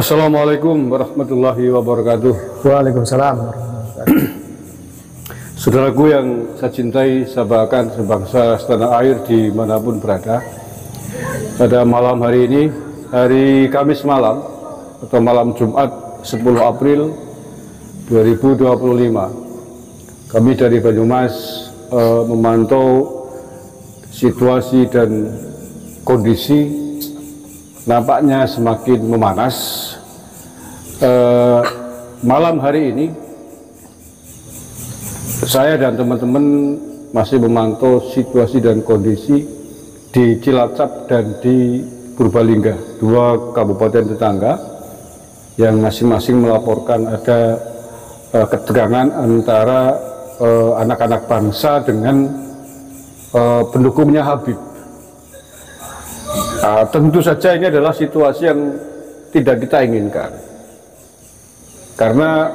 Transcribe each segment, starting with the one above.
Assalamualaikum warahmatullahi wabarakatuh. Waalaikumsalam warahmatullahi wabarakatuh. Saudaraku yang saya cintai, saya banggakan sebangsa setanah air dimanapun berada. Pada malam hari ini, hari Kamis malam atau malam Jumat 10 April 2025, kami dari Banyumas memantau situasi dan kondisi nampaknya semakin memanas. Malam hari ini saya dan teman-teman masih memantau situasi dan kondisi di Cilacap dan di Purbalingga, dua kabupaten tetangga yang masing-masing melaporkan ada ketegangan antara anak-anak bangsa dengan pendukungnya Habib. Tentu saja ini adalah situasi yang tidak kita inginkan, karena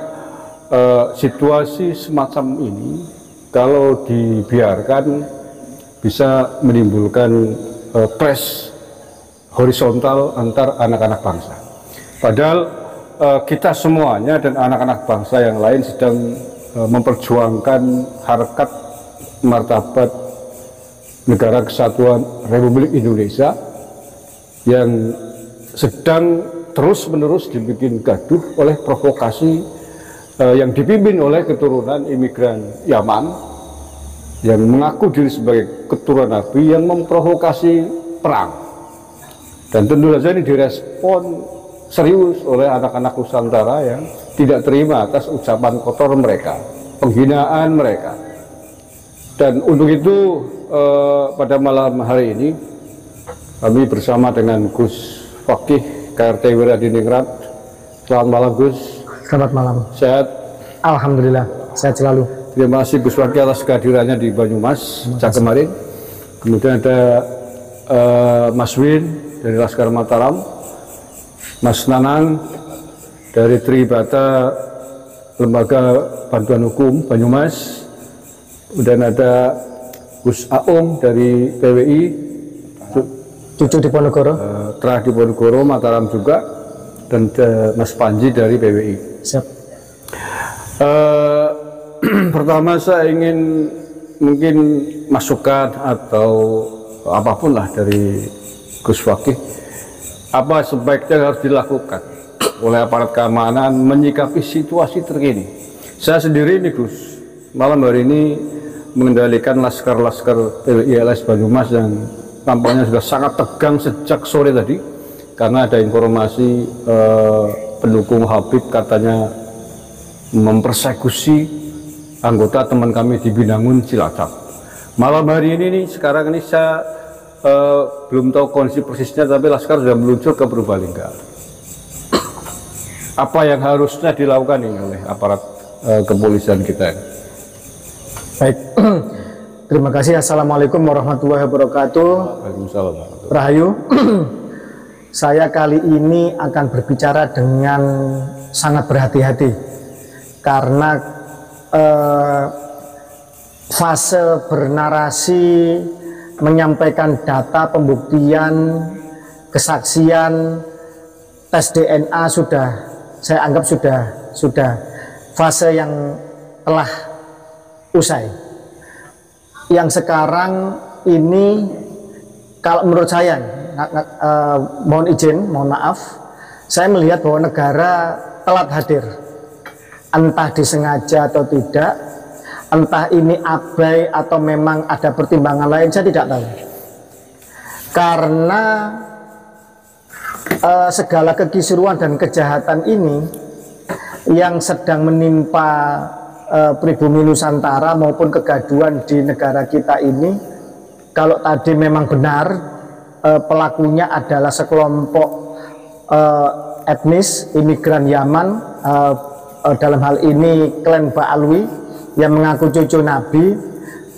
situasi semacam ini kalau dibiarkan bisa menimbulkan clash horizontal antar anak-anak bangsa. Padahal kita semuanya dan anak-anak bangsa yang lain sedang memperjuangkan harkat martabat Negara Kesatuan Republik Indonesia yang sedang terus-menerus dibikin gaduh oleh provokasi yang dipimpin oleh keturunan imigran Yaman yang mengaku diri sebagai keturunan Nabi, yang memprovokasi perang. Dan tentu saja ini direspon serius oleh anak-anak Nusantara yang tidak terima atas ucapan kotor mereka, penghinaan mereka. Dan untuk itu pada malam hari ini kami bersama dengan Gus Fakih KRT Wiradiningrat. Selamat malam Gus. Selamat malam. Sehat? Alhamdulillah, sehat selalu. Terima kasih Gus Fakih atas kehadirannya di Banyumas sejak kemarin. Kemudian ada Mas Win dari Laskar Mataram, Mas Nanang dari Tribata Lembaga Bantuan Hukum Banyumas, kemudian ada Gus Aung dari PWI, Cucu di Ponegoro, Trah di Ponegoro, Mataram juga, dan Mas Panji dari PWI. siap. Pertama saya ingin mungkin masukan atau apapun lah dari Gus Fakih, apa sebaiknya harus dilakukan oleh aparat keamanan menyikapi situasi terkini. Saya sendiri nih Gus, malam hari ini mengendalikan laskar-laskar PWI LS Banyumas yang tampaknya sudah sangat tegang sejak sore tadi, karena ada informasi pendukung Habib katanya mempersekusi anggota teman kami di Binangun Cilacap. Malam hari ini nih, sekarang ini saya belum tahu kondisi persisnya, tapi laskar sudah meluncur ke Purbalingga. Apa yang harusnya dilakukan ini oleh aparat kepolisian kita? Baik. Terima kasih. Assalamualaikum warahmatullahi wabarakatuh. Waalaikumsalam. Rahayu. Saya kali ini akan berbicara dengan sangat berhati-hati, karena fase bernarasi, menyampaikan data pembuktian, kesaksian, tes DNA sudah saya anggap sudah fase yang telah usai. Yang sekarang ini kalau menurut saya, mohon izin, mohon maaf, saya melihat bahwa negara telat hadir, entah disengaja atau tidak, entah ini abai atau memang ada pertimbangan lain, saya tidak tahu. Karena segala kekisruan dan kejahatan ini yang sedang menimpa pribumi Nusantara maupun kegaduhan di negara kita ini, kalau tadi memang benar pelakunya adalah sekelompok etnis imigran Yaman, dalam hal ini klan Ba'alwi yang mengaku cucu Nabi,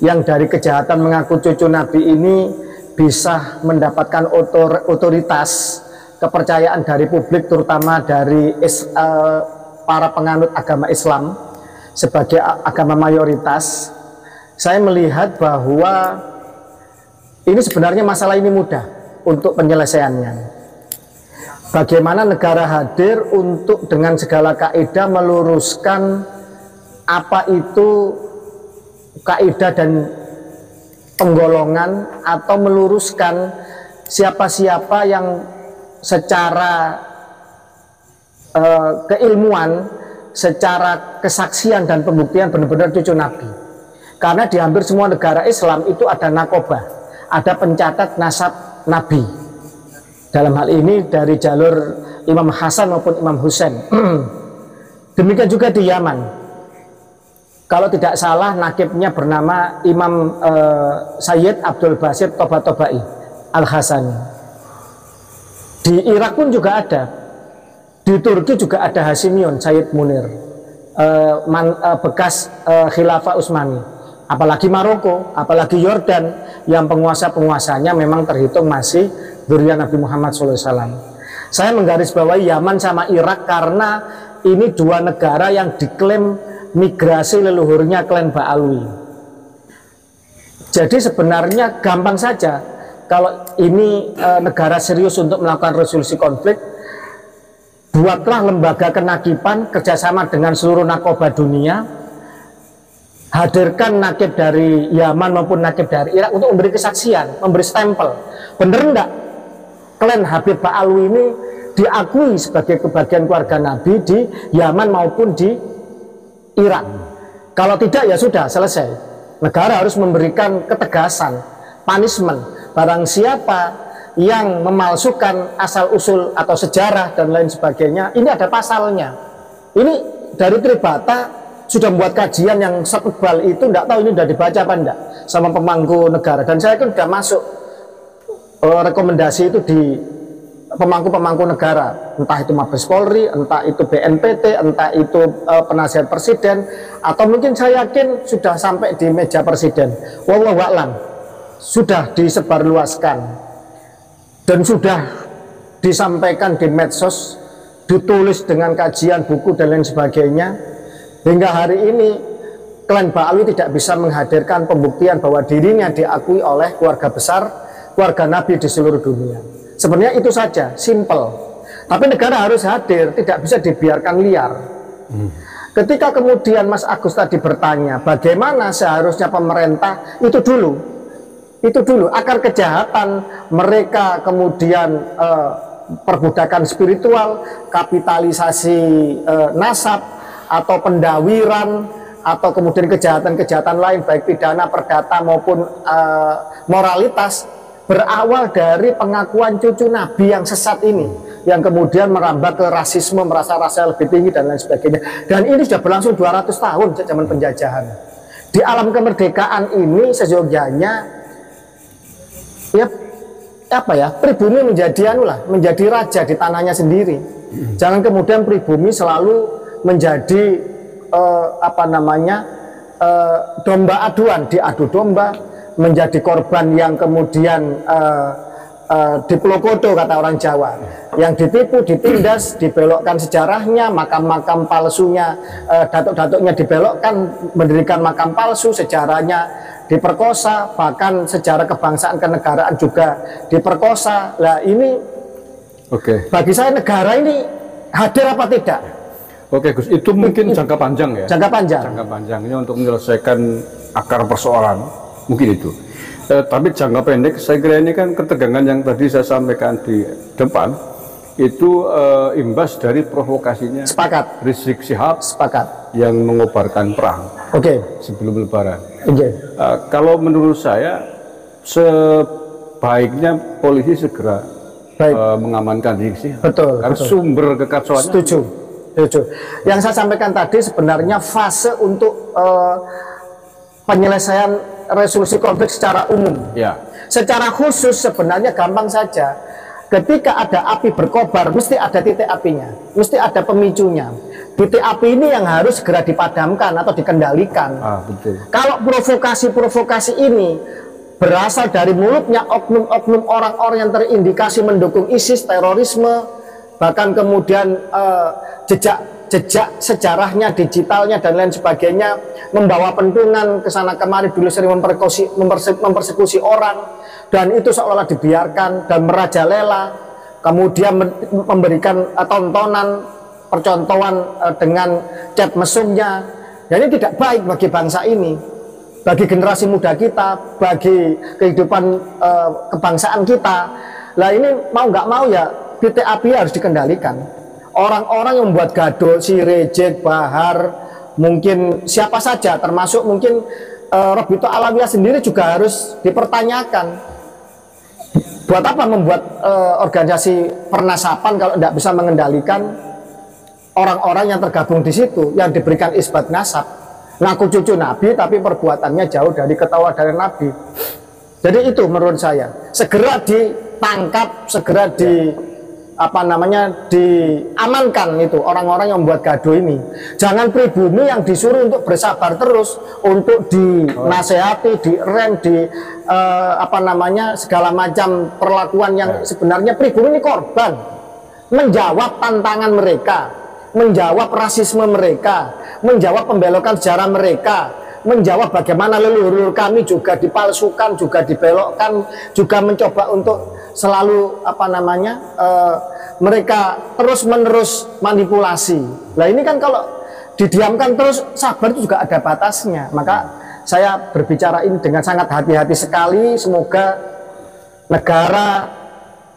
yang dari kejahatan mengaku cucu Nabi ini bisa mendapatkan otoritas kepercayaan dari publik, terutama dari para penganut agama Islam sebagai agama mayoritas. Saya melihat bahwa ini sebenarnya masalah ini mudah untuk penyelesaiannya. bagaimana negara hadir untuk dengan segala kaidah meluruskan apa itu kaidah dan penggolongan, atau meluruskan siapa-siapa yang secara keilmuan, secara kesaksian dan pembuktian benar-benar cucu Nabi. Karena di hampir semua negara Islam itu ada nakobah, ada pencatat nasab Nabi. Dalam hal ini dari jalur Imam Hasan maupun Imam Husain. Demikian juga di Yaman. Kalau tidak salah nakibnya bernama Imam Sayyid Abdul Basit Toba-Tobai Al-Hasani. Di Irak pun juga ada. Di Turki juga ada Hasimion Sayyid Munir, bekas Khilafah Utsmani. Apalagi Maroko, apalagi Yordan, yang penguasa-penguasanya memang terhitung masih dzurriyyah Nabi Muhammad SAW. Saya menggarisbawahi Yaman sama Irak karena ini dua negara yang diklaim migrasi leluhurnya klan Ba'alwi. Jadi sebenarnya gampang saja kalau ini negara serius untuk melakukan resolusi konflik. Buatlah lembaga kenakipan kerjasama dengan seluruh nakobah dunia, hadirkan nakib dari Yaman maupun nakib dari Irak untuk memberi kesaksian, memberi stempel. Bener enggak klan Habib Ba'alwi ini diakui sebagai kebagian keluarga Nabi di Yaman maupun di Irak? Kalau tidak ya sudah selesai. Negara harus memberikan ketegasan, punishment. Barang siapa yang memalsukan asal-usul atau sejarah dan lain sebagainya, ini ada pasalnya. Ini dari Tribata sudah membuat kajian yang setebal itu, tidak tahu ini sudah dibaca apa enggak sama pemangku negara. Dan saya kan sudah masuk rekomendasi itu di pemangku-pemangku negara, entah itu Mabes Polri, entah itu BNPT, entah itu penasihat presiden, atau mungkin saya yakin sudah sampai di meja presiden. Wallahu a'lam, sudah disebarluaskan dan sudah disampaikan di medsos, ditulis dengan kajian buku dan lain sebagainya. Hingga hari ini klan Ba'alwi tidak bisa menghadirkan pembuktian bahwa dirinya diakui oleh keluarga besar, keluarga Nabi di seluruh dunia. Sebenarnya itu saja, simple. Tapi negara harus hadir, tidak bisa dibiarkan liar. Ketika kemudian Mas Agus tadi bertanya bagaimana seharusnya pemerintah, itu dulu akar kejahatan mereka, kemudian perbudakan spiritual, kapitalisasi nasab, atau pendawiran, atau kemudian kejahatan-kejahatan lain baik pidana, perdata maupun moralitas, berawal dari pengakuan cucu Nabi yang sesat ini, yang kemudian merambah ke rasisme, merasa rasa lebih tinggi dan lain sebagainya. Dan ini sudah berlangsung 200 tahun sejak zaman penjajahan. Di alam kemerdekaan ini seyogyanya ya apa ya, pribumi menjadi raja di tanahnya sendiri. Jangan kemudian pribumi selalu menjadi domba aduan, diadu domba, menjadi korban yang kemudian diplokodo kata orang Jawa, yang ditipu, ditindas, dibelokkan sejarahnya, makam-makam palsunya, datuk-datuknya dibelokkan, mendirikan makam palsu, sejarahnya diperkosa, bahkan sejarah kebangsaan kenegaraan juga diperkosa. Lah ini bagi saya negara ini hadir apa tidak? Oke Gus, itu mungkin jangka panjang ya? Jangka panjangnya untuk menyelesaikan akar persoalan, mungkin itu. Tapi jangka pendek, saya kira ini kan ketegangan yang tadi saya sampaikan di depan, itu imbas dari provokasinya Rizik Syihab yang mengobarkan perang sebelum Lebaran. Kalau menurut saya sebaiknya polisi segera mengamankan Rizik Syihab. Karena sumber kekacauannya. Setuju. Yang saya sampaikan tadi sebenarnya fase untuk penyelesaian resolusi konflik secara umum. Secara khusus sebenarnya gampang saja. Ketika ada api berkobar, mesti ada titik apinya, mesti ada pemicunya. Titik api ini yang harus segera dipadamkan atau dikendalikan. Kalau provokasi-provokasi ini berasal dari mulutnya oknum-oknum orang-orang yang terindikasi mendukung ISIS, terorisme, bahkan kemudian jejak sejarahnya, digitalnya dan lain sebagainya, membawa pentungan ke sana kemari, dulu sering mempersekusi orang, dan itu seolah-olah dibiarkan dan merajalela, kemudian memberikan tontonan percontohan dengan chat mesumnya. Dan ini tidak baik bagi bangsa ini, bagi generasi muda kita, bagi kehidupan kebangsaan kita. Lah ini mau nggak mau ya titik api harus dikendalikan. Orang-orang yang membuat gaduh, si Rejek, Bahar, mungkin siapa saja, termasuk mungkin Robito Alawiyah sendiri juga harus dipertanyakan. Buat apa membuat organisasi pernasapan kalau tidak bisa mengendalikan orang-orang yang tergabung di situ, yang diberikan isbat nasab, ngaku cucu Nabi tapi perbuatannya jauh dari ketawadaan Nabi. Jadi itu menurut saya segera ditangkap, segera diamankan itu orang-orang yang membuat gaduh ini. Jangan pribumi yang disuruh untuk bersabar terus, untuk dinasehati, direm, segala macam perlakuan yang sebenarnya pribumi ini korban. Menjawab tantangan mereka, menjawab rasisme mereka, menjawab pembelokan sejarah mereka, menjawab bagaimana leluhur kami juga dipalsukan, juga dibelokkan, juga mencoba untuk selalu mereka terus-menerus manipulasi. Nah ini kan kalau didiamkan terus, sabar itu juga ada batasnya. Maka saya berbicara ini dengan sangat hati-hati sekali. Semoga negara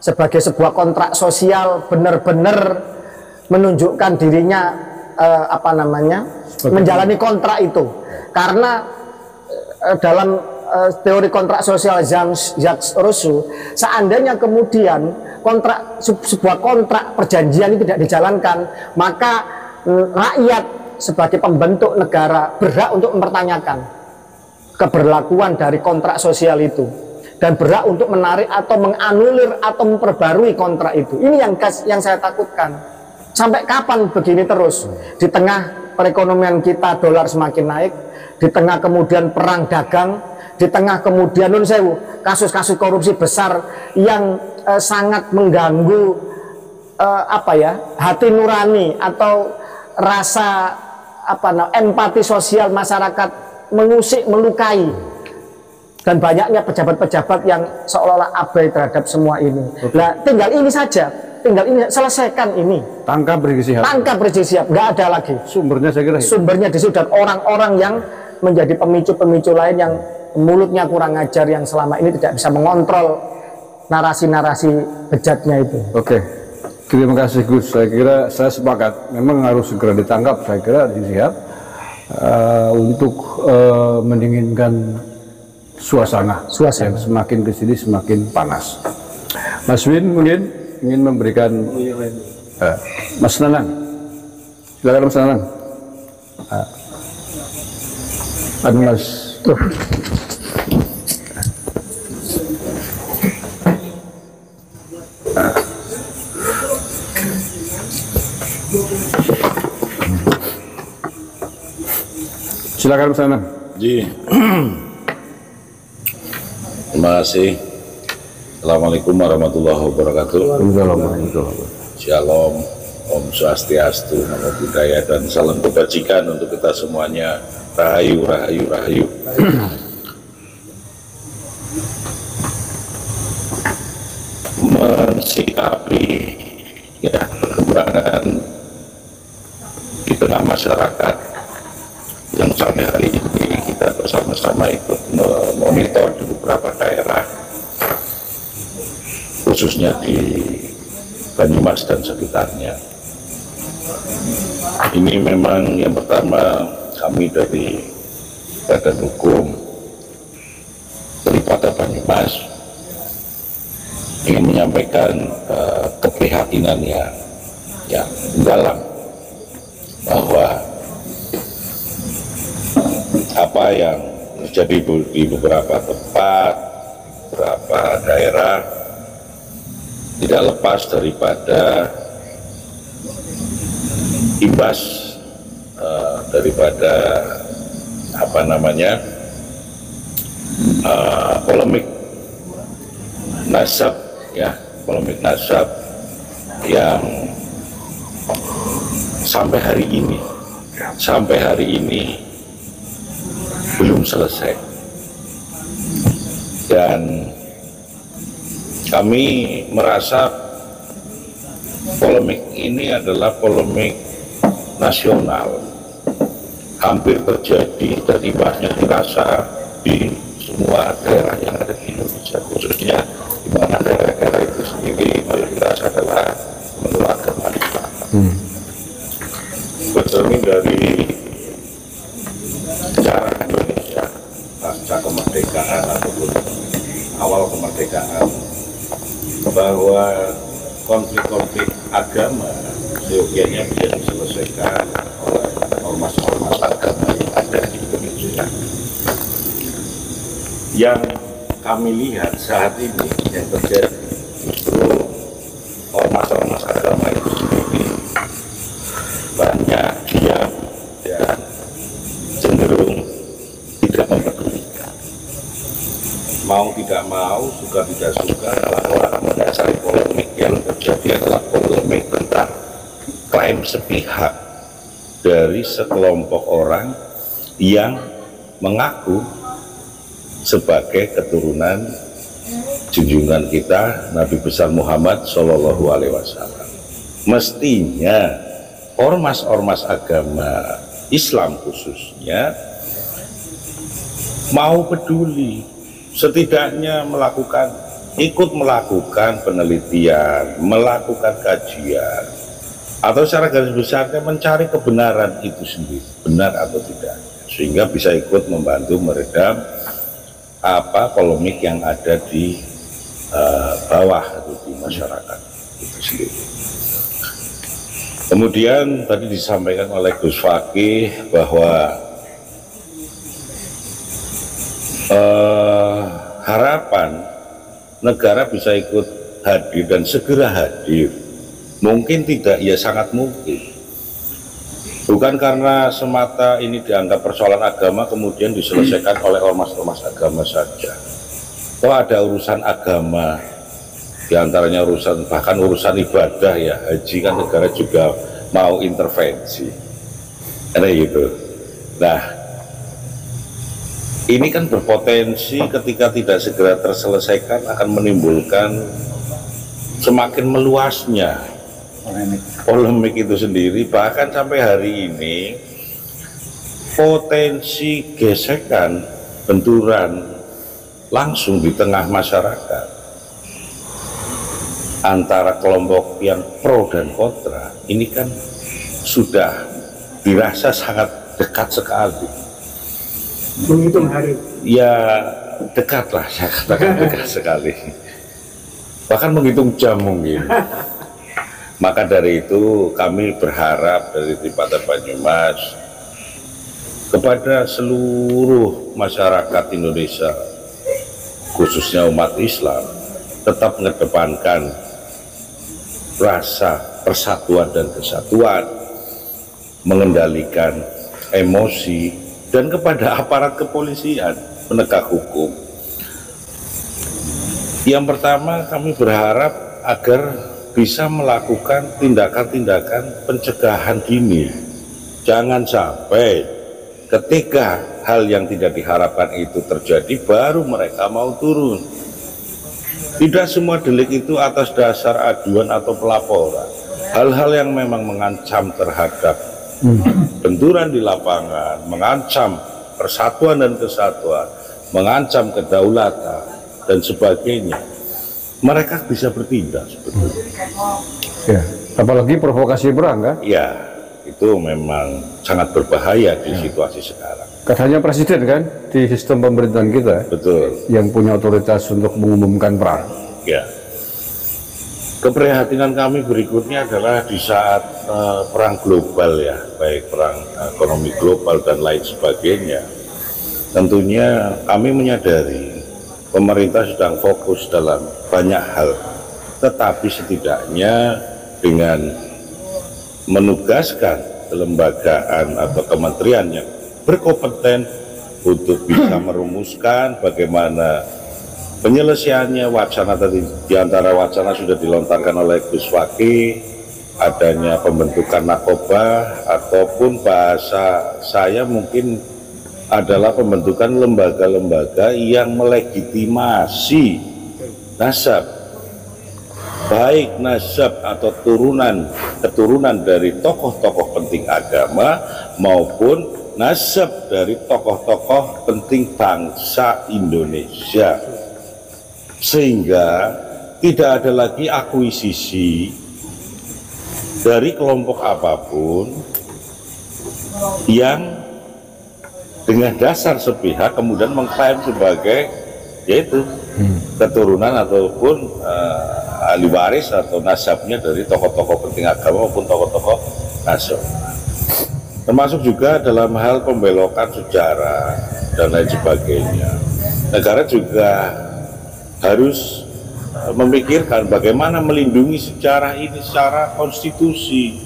sebagai sebuah kontrak sosial benar-benar menunjukkan dirinya menjalani kontrak itu. Karena dalam teori kontrak sosial Jacques Rousseau, seandainya kemudian sebuah kontrak perjanjian ini tidak dijalankan, maka rakyat sebagai pembentuk negara berhak untuk mempertanyakan keberlakuan dari kontrak sosial itu dan berhak untuk menarik atau menganulir atau memperbarui kontrak itu. Ini yang saya takutkan. Sampai kapan begini terus? Di tengah perekonomian kita dolar semakin naik, di tengah kemudian perang dagang, di tengah kemudian kasus-kasus korupsi besar yang sangat mengganggu hati nurani atau rasa empati sosial masyarakat, mengusik, melukai, dan banyaknya pejabat-pejabat yang seolah-olah abai terhadap semua ini. Nah, tinggal ini saja, tinggal ini selesaikan ini. Tangkap Rizik Syihab, nggak ada lagi. Sumbernya saya kira sumbernya di situ, dan orang-orang yang menjadi pemicu-pemicu lain yang mulutnya kurang ajar, yang selama ini tidak bisa mengontrol narasi-narasi bejatnya itu. Oke, terima kasih Gus. Saya kira saya sepakat, memang harus segera ditangkap. Saya kira Rizik Syihab untuk mendinginkan suasana yang semakin kesini semakin panas. Mas Win mungkin ingin memberikan Mas Nanang, silakan Mas Nanang. Mas silakan Mas Nanang. Terima kasih. Assalamualaikum warahmatullahi wabarakatuh. Shalom, Om Swastiastu, Namo Buddhaya, dan salam kebajikan untuk kita semuanya. Rahayu, rahayu, rahayu. Mensikapi perkembangan di tengah masyarakat yang sampai hari ini kita bersama-sama ikut memonitor di beberapa daerah, khususnya di Banyumas dan sekitarnya. Ini memang yang pertama, kami dari Badan Hukum Daripada Banyumas ingin menyampaikan keprihatinan yang mendalam bahwa apa yang terjadi di beberapa tempat, beberapa daerah tidak lepas daripada imbas daripada polemik nasab, polemik nasab yang sampai hari ini belum selesai. Dan kami merasa Polemik ini adalah polemik nasional, hampir terjadi dan imbasnya dirasa di semua daerah yang ada di Indonesia, khususnya di mana daerah-daerah itu sendiri mayoritas adalah menurut agama Islam. Bercermin dari sejarah Indonesia pasca kemerdekaan ataupun awal kemerdekaan, bahwa konflik-konflik agama seyogianya bisa diselesaikan oleh ormas-ormas agama yang ada di Indonesia. Yang kami lihat saat ini yang terjadi justru ormas-ormas agama itu sendiri banyak diam dan cenderung tidak mempedulikan. Mau tidak mau, suka tidak suka, bahwa mendasari polemik yang terjadi adalah polemik tentang klaim sepihak dari sekelompok orang yang mengaku sebagai keturunan junjungan kita Nabi besar Muhammad Shallallahu Alaihi Wasallam. Mestinya ormas-ormas agama Islam khususnya mau peduli, setidaknya ikut melakukan penelitian, melakukan kajian, atau secara garis besarnya mencari kebenaran itu sendiri, benar atau tidak, sehingga bisa ikut membantu meredam polemik yang ada di bawah atau di masyarakat itu sendiri. Kemudian tadi disampaikan oleh Gus Fakih bahwa harapan negara bisa ikut hadir dan segera hadir. Mungkin tidak, ya sangat mungkin. Bukan karena semata ini dianggap persoalan agama kemudian diselesaikan oleh ormas-ormas agama saja. Oh, ada urusan agama, diantaranya bahkan urusan ibadah ya, haji kan negara juga mau intervensi. Ada gitu. Nah, ini kan berpotensi ketika tidak segera terselesaikan akan menimbulkan semakin meluasnya polemik itu sendiri. Bahkan sampai hari ini potensi gesekan, benturan langsung di tengah masyarakat antara kelompok yang pro dan kontra ini kan sudah dirasa sangat dekat sekali. Menghitung hari. Ya dekat lah, saya katakan dekat sekali. Bahkan menghitung jam mungkin. Maka dari itu kami berharap dari Tripata Banyumas kepada seluruh masyarakat Indonesia, khususnya umat Islam, tetap mengedepankan rasa persatuan dan kesatuan, mengendalikan emosi, dan kepada aparat kepolisian penegak hukum. Yang pertama, kami berharap agar bisa melakukan tindakan-tindakan pencegahan dini. Jangan sampai ketika hal yang tidak diharapkan itu terjadi baru mereka mau turun. Tidak semua delik itu atas dasar aduan atau pelaporan. Hal-hal yang memang mengancam terhadap benturan di lapangan, mengancam persatuan dan kesatuan, mengancam kedaulatan dan sebagainya, mereka bisa bertindak sebetulnya. Ya, apalagi provokasi perang kan? Ya, itu memang sangat berbahaya di situasi sekarang. Katanya presiden kan di sistem pemerintahan kita Betul. yang punya otoritas untuk mengumumkan perang. Ya. Keprihatinan kami berikutnya adalah di saat perang global ya, baik perang ekonomi global dan lain sebagainya. Tentunya kami menyadari pemerintah sedang fokus dalam banyak hal, tetapi setidaknya dengan menugaskan kelembagaan atau kementerian yang berkompeten untuk bisa merumuskan bagaimana penyelesaiannya. Wacana tadi, diantara wacana sudah dilontarkan oleh Gus Fakih, adanya pembentukan nakoba, ataupun bahasa saya mungkin adalah pembentukan lembaga-lembaga yang melegitimasi nasab baik nasab atau keturunan dari tokoh-tokoh penting agama maupun nasab dari tokoh-tokoh penting bangsa Indonesia, sehingga tidak ada lagi akuisisi dari kelompok apapun yang dengan dasar sepihak kemudian mengklaim sebagai yaitu keturunan ataupun ahli waris atau nasabnya dari tokoh-tokoh penting agama maupun tokoh-tokoh nasional. Termasuk juga dalam hal pembelokan sejarah dan lain sebagainya. Negara juga harus memikirkan bagaimana melindungi sejarah ini secara konstitusi,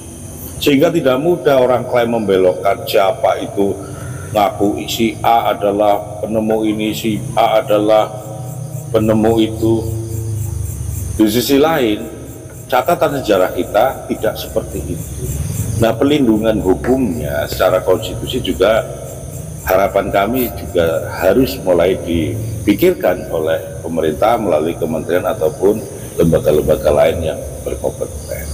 sehingga tidak mudah orang klaim membelokkan siapa itu, ngaku si A adalah penemu ini, si A adalah penemu itu. Di sisi lain, catatan sejarah kita tidak seperti itu. Nah, pelindungan hukumnya secara konstitusi juga harapan kami juga harus mulai dipikirkan oleh pemerintah melalui kementerian ataupun lembaga-lembaga lain yang berkompeten.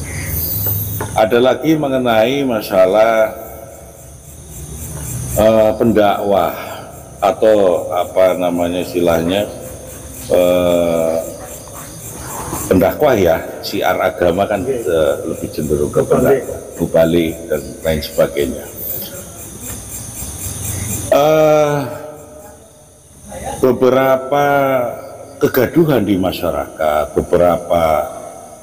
Ada lagi mengenai masalah pendakwah atau apa namanya istilahnya pendakwah ya, siar agama kan lebih cenderung ke pendakwah, mubalik dan lain sebagainya. Beberapa kegaduhan di masyarakat, beberapa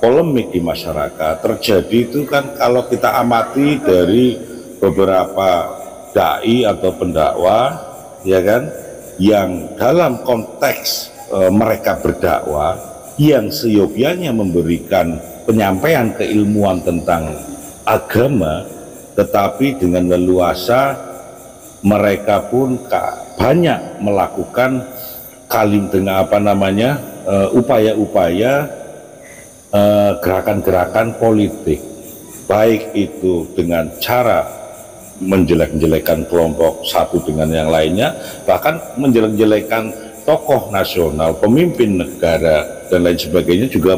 polemik di masyarakat terjadi itu kan kalau kita amati dari beberapa dai atau pendakwah, ya kan, yang dalam konteks mereka berdakwah yang seyogyanya memberikan penyampaian keilmuan tentang agama, tetapi dengan leluasa mereka pun banyak melakukan dengan apa namanya upaya-upaya gerakan-gerakan politik, baik itu dengan cara menjelek-jelekan kelompok satu dengan yang lainnya, bahkan menjelek-jelekan tokoh nasional, pemimpin negara dan lain sebagainya juga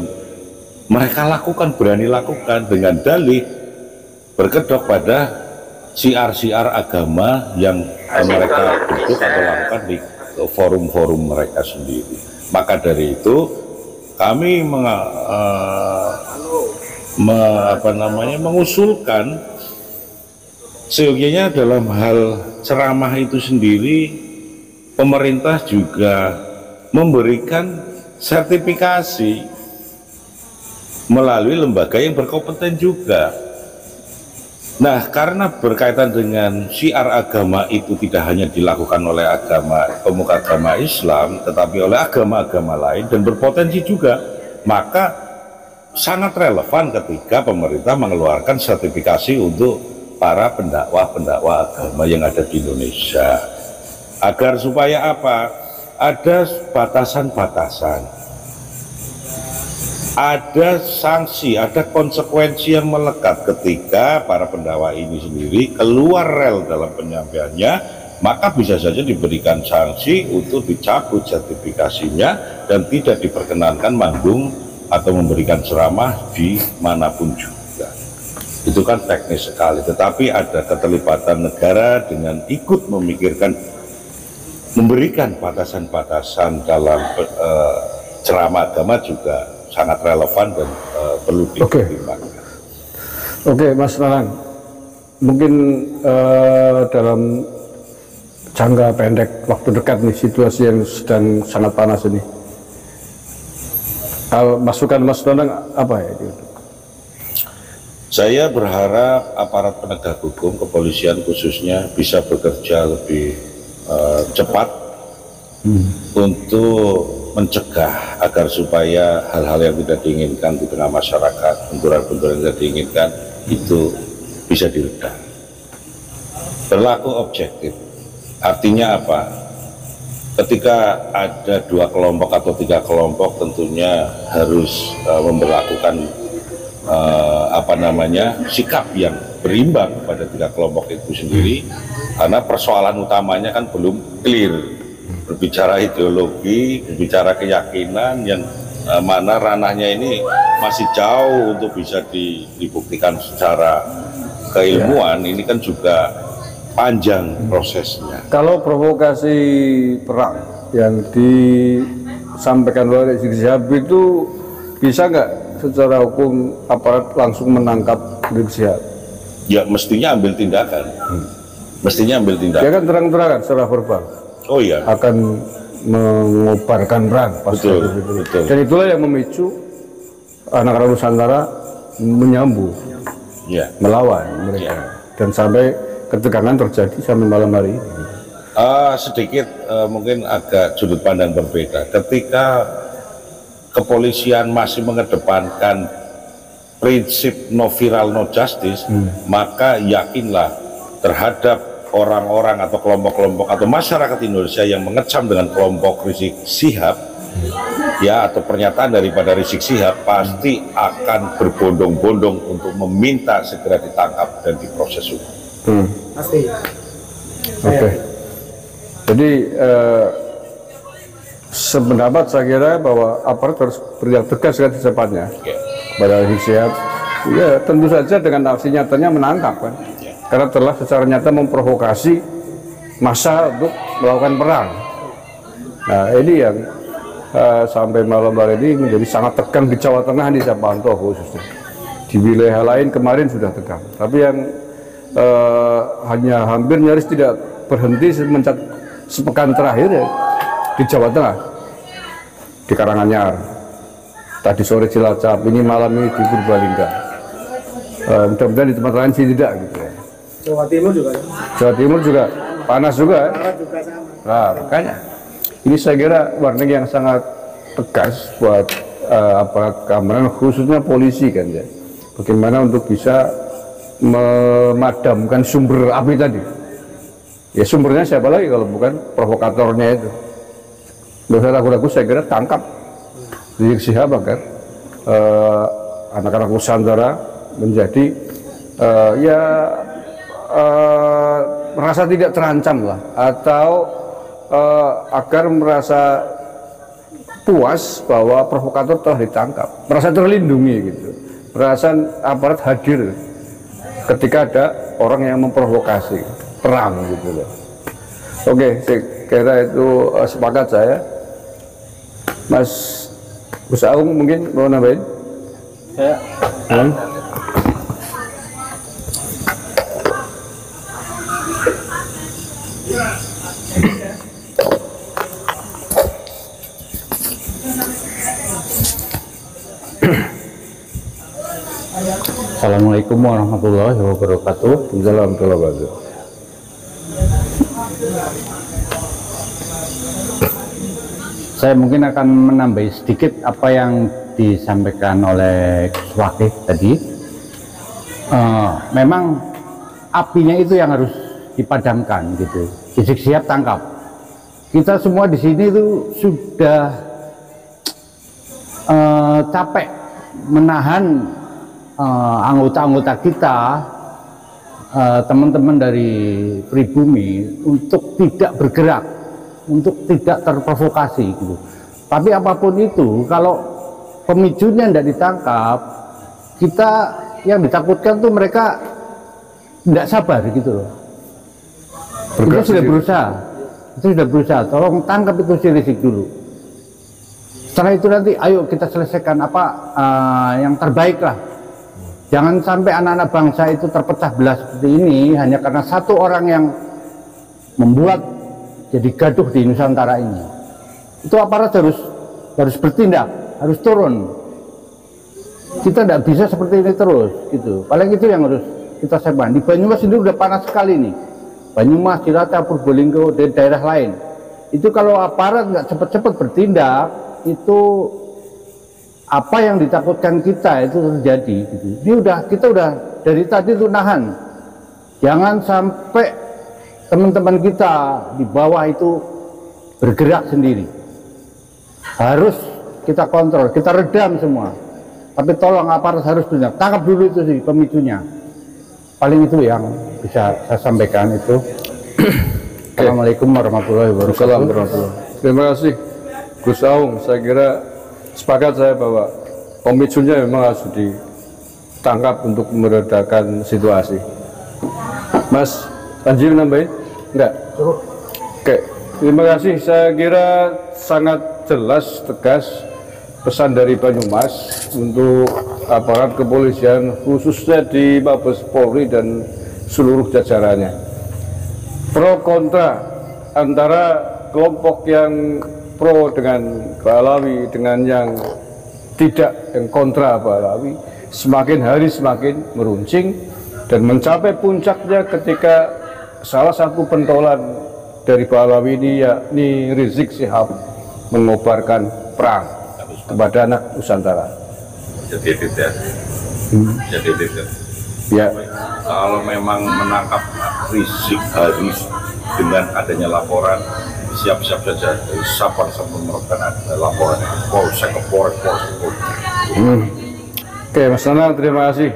mereka lakukan, berani lakukan dengan dalih berkedok pada siar-siar agama yang mereka bentuk atau lakukan di forum-forum mereka sendiri. Maka dari itu kami mengusulkan seyogyanya dalam hal ceramah itu sendiri pemerintah juga memberikan sertifikasi melalui lembaga yang berkompeten juga. Nah, karena berkaitan dengan syiar agama itu tidak hanya dilakukan oleh pemuka agama Islam, tetapi oleh agama-agama lain dan berpotensi juga, maka sangat relevan ketika pemerintah mengeluarkan sertifikasi untuk para pendakwah agama yang ada di Indonesia. Agar supaya apa? Ada batasan-batasan, ada sanksi, ada konsekuensi yang melekat ketika para pendakwah ini sendiri keluar rel dalam penyampaiannya, maka bisa saja diberikan sanksi untuk dicabut sertifikasinya dan tidak diperkenankan manggung atau memberikan ceramah di manapun juga. Itu kan teknis sekali, tetapi ada keterlibatan negara dengan ikut memikirkan, memberikan batasan-batasan dalam ceramah agama juga sangat relevan dan perlu dipertimbangkan. Oke, Mas Nanang, mungkin dalam jangka pendek waktu dekat nih situasi yang sedang sangat panas ini, masukan Mas Nanang apa ya? Saya berharap aparat penegak hukum, kepolisian khususnya, bisa bekerja lebih cepat untuk mencegah agar supaya hal-hal yang tidak diinginkan di tengah masyarakat, benturan-benturan yang tidak diinginkan itu bisa diredam. Berlaku objektif, artinya apa? Ketika ada 2 kelompok atau 3 kelompok tentunya harus memberlakukan sikap yang berimbang pada 3 kelompok itu sendiri, karena persoalan utamanya kan belum clear. Berbicara ideologi, berbicara keyakinan yang mana ranahnya ini masih jauh untuk bisa dibuktikan secara keilmuan. Ini kan juga panjang prosesnya. Kalau provokasi perang yang disampaikan oleh Rizik Syihab itu bisa nggak secara hukum aparat langsung menangkap Rizik Syihab? Ya mestinya ambil tindakan. Mestinya ambil tindakan. Dia kan terang-terangan secara verbal. Oh iya. Akan mengobarkan perang. Betul, betul. Dan itulah yang memicu anak-anak Nusantara menyambut, Ya. melawan mereka. Ya. Dan sampai ketegangan terjadi sampai malam hari ini. Sedikit mungkin agak sudut pandang berbeda. Ketika kepolisian masih mengedepankan prinsip no viral no justice, maka yakinlah terhadap orang-orang atau kelompok-kelompok atau masyarakat Indonesia yang mengecam dengan kelompok Rizik Syihab, ya, atau pernyataan daripada Rizik Syihab pasti akan berbondong-bondong untuk meminta segera ditangkap dan diproses hukum. Pasti. Oke. Jadi sependapat saya kira bahwa aparat harus bertindak tegas kan secepatnya pada Rizik Syihab. Ya tentu saja dengan aksi nyatanya menangkap kan. Karena telah secara nyata memprovokasi massa untuk melakukan perang. Nah ini yang sampai malam hari ini menjadi sangat tegang di Jawa Tengah, di Japanto khususnya. Di wilayah lain kemarin sudah tegang, tapi yang hanya hampir nyaris tidak berhenti sepekan terakhir ya, di Jawa Tengah, di Karanganyar, tadi sore Cilacap, ini malam ini di Purbalingga. Mudah-mudahan di tempat lain sih tidak gitu ya. Jawa Timur juga. Jawa Timur juga panas juga. Juga sama. Nah, makanya ini saya kira warning yang sangat tegas buat aparat keamanan khususnya polisi kan ya. Bagaimana untuk bisa memadamkan sumber api tadi. Ya sumbernya siapa lagi kalau bukan provokatornya itu. Nggak usah ragu-ragu, saya kira tangkap Rizik Syihab agar anak-anak Nusantara menjadi merasa tidak terancam lah, atau agar merasa puas bahwa provokator telah ditangkap, merasa terlindungi gitu, merasa aparat hadir ketika ada orang yang memprovokasi perang gitu loh. Oke, saya kira itu sepakat saya. Mas Gus Aung mungkin mau nambahin? Ya. Assalamualaikum warahmatullahi wabarakatuh. Assalamualaikum. Saya mungkin akan menambah sedikit apa yang disampaikan oleh Gus Wakih tadi. Memang apinya itu yang harus dipadamkan gitu. Rizik Syihab tangkap. Kita semua di sini itu sudah capek menahan anggota-anggota kita, teman-teman dari pribumi untuk tidak bergerak, untuk tidak terprovokasi gitu. Tapi apapun itu, kalau pemicunya tidak ditangkap, kita yang ditakutkan tuh mereka tidak sabar gitu loh. Kita sudah berusaha, tolong tangkap itu si Rizik dulu. Setelah itu nanti ayo kita selesaikan apa yang terbaik lah. Jangan sampai anak-anak bangsa itu terpecah belah seperti ini hanya karena satu orang yang membuat jadi gaduh di Nusantara ini. Itu aparat harus bertindak, harus turun. Kita tidak bisa seperti ini terus gitu. Paling itu yang harus kita sebar. Di Banyumas ini udah panas sekali nih. Banyumas, Cilacap, Purbalingga, dan daerah lain. Itu kalau aparat nggak cepat-cepat bertindak, itu apa yang ditakutkan kita itu terjadi gitu. Ini kita udah dari tadi tuh nahan. Jangan sampai teman-teman kita di bawah itu bergerak sendiri. Harus kita kontrol, kita redam semua. Tapi tolong aparat harus bertindak. Tangkap dulu itu sih pemicunya. Paling itu yang bisa saya sampaikan itu. Assalamualaikum warahmatullahi wabarakatuh. Terima kasih Gus Aung. Saya kira sepakat saya bahwa pemicunya memang harus ditangkap untuk meredakan situasi. Mas Panji nambahin? Enggak? Oke, terima kasih. Saya kira sangat jelas, tegas pesan dari Banyumas untuk aparat kepolisian, khususnya di Mabes Polri dan seluruh jajarannya. Pro kontra antara kelompok yang pro dengan Ba'alawi dengan yang tidak, yang kontra Ba'alawi, semakin hari semakin meruncing dan mencapai puncaknya ketika salah satu pentolan dari Ba'alawi ini, yakni Rizik Syihab, mengobarkan perang kepada anak Nusantara. Jadi tidak. Jadi tidak. Ya. Kalau memang menangkap Rizik Haris dengan adanya laporan, siap-siap saja sabar sampai merupakan ada laporan polsek ke polres. Oke, Mas Nana, terima kasih.